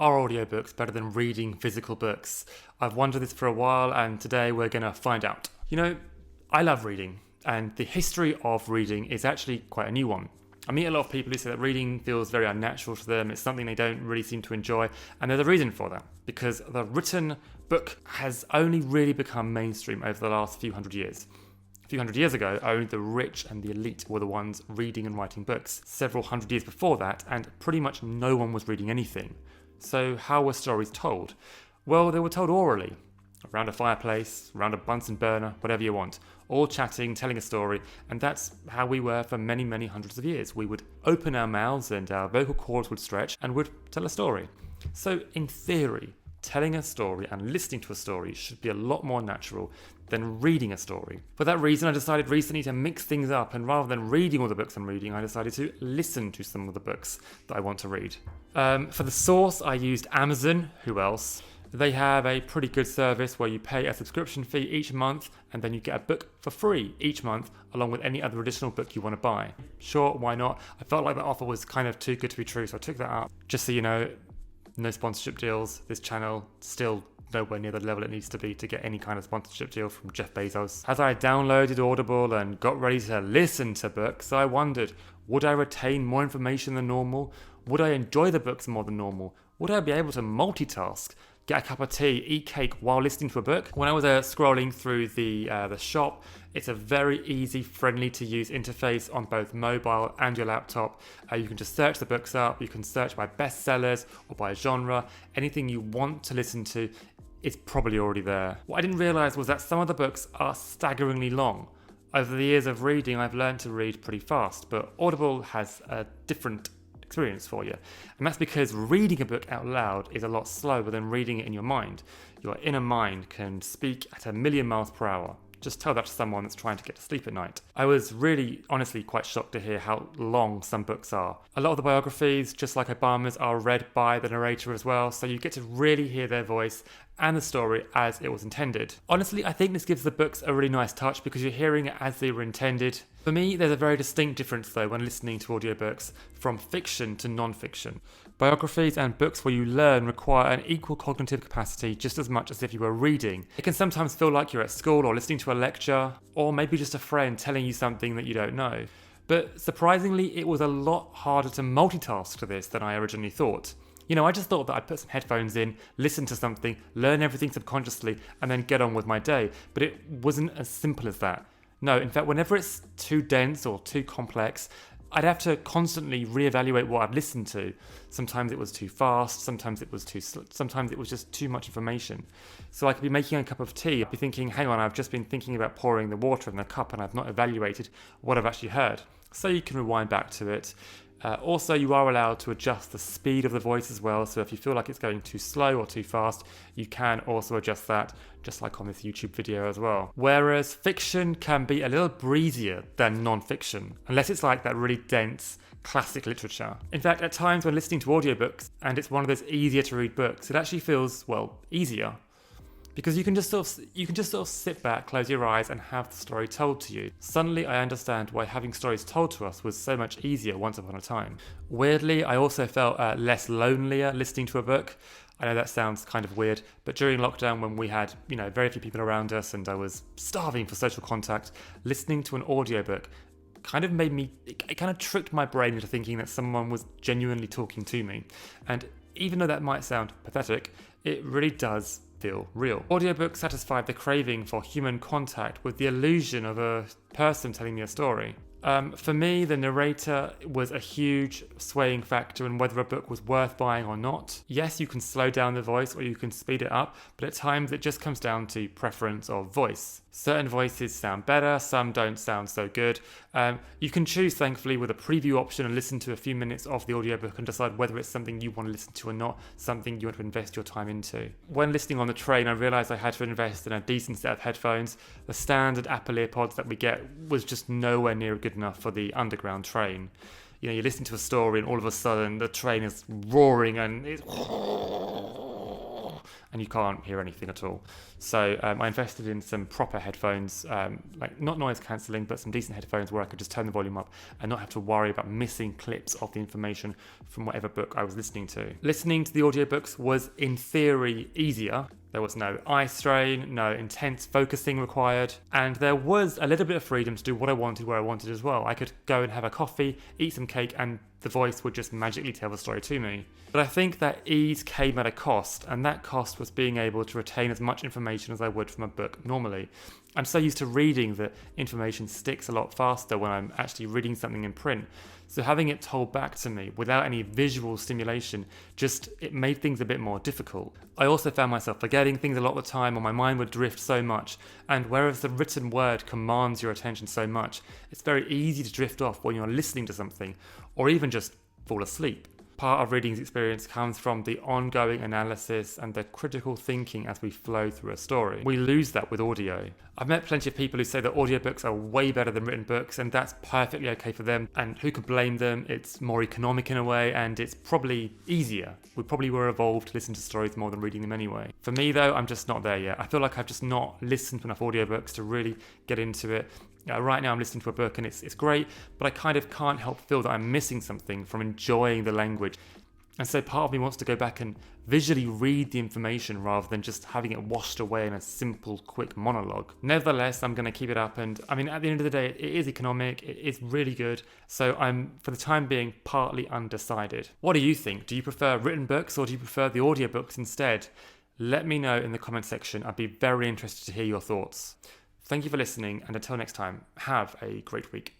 Are audiobooks better than reading physical books? I've wondered this for a while, and today we're going to find out. I love reading, and the history of reading is actually quite a new one. I meet a lot of people who say that reading feels very unnatural to them. It's something they don't really seem to enjoy, and there's a reason for that, because the written book has only really become mainstream over the last few hundred years. A few hundred years ago, only the rich and the elite were the ones reading and writing books. Several hundred years before that, and pretty much no one was reading anything. So how were stories told? Well, they were told orally, around a fireplace, around a Bunsen burner, whatever you want, all chatting, telling a story, and that's how we were for many, many hundreds of years. We would open our mouths and our vocal cords would stretch and would tell a story. So in theory, telling a story and listening to a story should be a lot more natural than reading a story. For that reason, I decided recently to mix things up, and rather than reading all the books I'm reading, I decided to listen to some of the books that I want to read. For the source, I used Amazon. Who else? They have a pretty good service where you pay a subscription fee each month and then you get a book for free each month along with any other additional book you want to buy. Sure, why not? I felt like the offer was kind of too good to be true, so I took that up. Just so you know, no sponsorship deals. This channel still nowhere near the level it needs to be to get any kind of sponsorship deal from Jeff Bezos. As I downloaded Audible and got ready to listen to books, I wondered, would I retain more information than normal? Would I enjoy the books more than normal? Would I be able to multitask? Get a cup of tea, eat cake while listening to a book? When I was scrolling through the shop, it's a very easy, friendly to use interface on both mobile and your laptop. You can just search the books up, you can search by bestsellers or by genre. Anything you want to listen to is probably already there. What I didn't realise was that some of the books are staggeringly long. Over the years of reading, I've learned to read pretty fast, but Audible has a different experience for you. And that's because reading a book out loud is a lot slower than reading it in your mind. Your inner mind can speak at 1,000,000 miles per hour. Just tell that to someone that's trying to get to sleep at night. I was really, honestly, quite shocked to hear how long some books are. A lot of the biographies, just like Obama's, are read by the narrator as well, so you get to really hear their voice and the story as it was intended. Honestly, I think this gives the books a really nice touch because you're hearing it as they were intended. For me, there's a very distinct difference though when listening to audiobooks from fiction to non-fiction. Biographies and books where you learn require an equal cognitive capacity just as much as if you were reading. It can sometimes feel like you're at school or listening to a lecture, or maybe just a friend telling you something that you don't know. But surprisingly, it was a lot harder to multitask to this than I originally thought. I just thought that I'd put some headphones in, listen to something, learn everything subconsciously, and then get on with my day. But it wasn't as simple as that. No, in fact, whenever it's too dense or too complex, I'd have to constantly reevaluate what I'd listened to. Sometimes it was too fast, sometimes it was too slow, sometimes it was just too much information. So I could be making a cup of tea, I'd be thinking, hang on, I've just been thinking about pouring the water in the cup and I've not evaluated what I've actually heard. So you can rewind back to it. Also, you are allowed to adjust the speed of the voice as well, so if you feel like it's going too slow or too fast, you can also adjust that, just like on this YouTube video as well. Whereas fiction can be a little breezier than non-fiction, unless it's like that really dense classic literature. In fact, at times when listening to audiobooks, and it's one of those easier to read books, it actually feels, easier. Because you can just sort of sit back, close your eyes, and have the story told to you. Suddenly, I understand why having stories told to us was so much easier once upon a time. Weirdly, I also felt less lonelier listening to a book. I know that sounds kind of weird, but during lockdown, when we had very few people around us, and I was starving for social contact, listening to an audiobook kind of it kind of tricked my brain into thinking that someone was genuinely talking to me. And even though that might sound pathetic, it really does feel real. Audiobooks satisfied the craving for human contact with the illusion of a person telling me a story. For me, the narrator was a huge swaying factor in whether a book was worth buying or not. Yes, you can slow down the voice or you can speed it up, but at times it just comes down to preference of voice. Certain voices sound better, some don't sound so good. You can choose, thankfully, with a preview option and listen to a few minutes of the audiobook and decide whether it's something you want to listen to or not, something you want to invest your time into. When listening on the train, I realised I had to invest in a decent set of headphones. The standard Apple EarPods that we get was just nowhere near good enough for the underground train. You listen to a story and all of a sudden the train is roaring and and you can't hear anything at all. So I invested in some proper headphones, like not noise cancelling, but some decent headphones where I could just turn the volume up and not have to worry about missing clips of the information from whatever book I was listening to. Listening to the audiobooks was, in theory, easier. There was no eye strain, no intense focusing required, and there was a little bit of freedom to do what I wanted where I wanted as well. I could go and have a coffee, eat some cake, and the voice would just magically tell the story to me. But I think that ease came at a cost, and that cost was being able to retain as much information as I would from a book normally. I'm so used to reading that information sticks a lot faster when I'm actually reading something in print. So having it told back to me without any visual stimulation, it made things a bit more difficult. I also found myself forgetting things a lot of the time, or my mind would drift so much. And whereas the written word commands your attention so much, it's very easy to drift off when you're listening to something, or even just fall asleep. Part of reading's experience comes from the ongoing analysis and the critical thinking as we flow through a story. We lose that with audio. I've met plenty of people who say that audiobooks are way better than written books, and that's perfectly okay for them, and who could blame them? It's more economic in a way, and it's probably easier. We probably were evolved to listen to stories more than reading them anyway. For me though, I'm just not there yet. I feel like I've just not listened to enough audiobooks to really get into it. Right now I'm listening to a book and it's great, but I kind of can't help feel that I'm missing something from enjoying the language. And so part of me wants to go back and visually read the information rather than just having it washed away in a simple, quick monologue. Nevertheless, I'm going to keep it up, and I mean, at the end of the day, it is economic, it is really good, so I'm, for the time being, partly undecided. What do you think? Do you prefer written books or do you prefer the audiobooks instead? Let me know in the comment section. I'd be very interested to hear your thoughts. Thank you for listening, and until next time, have a great week.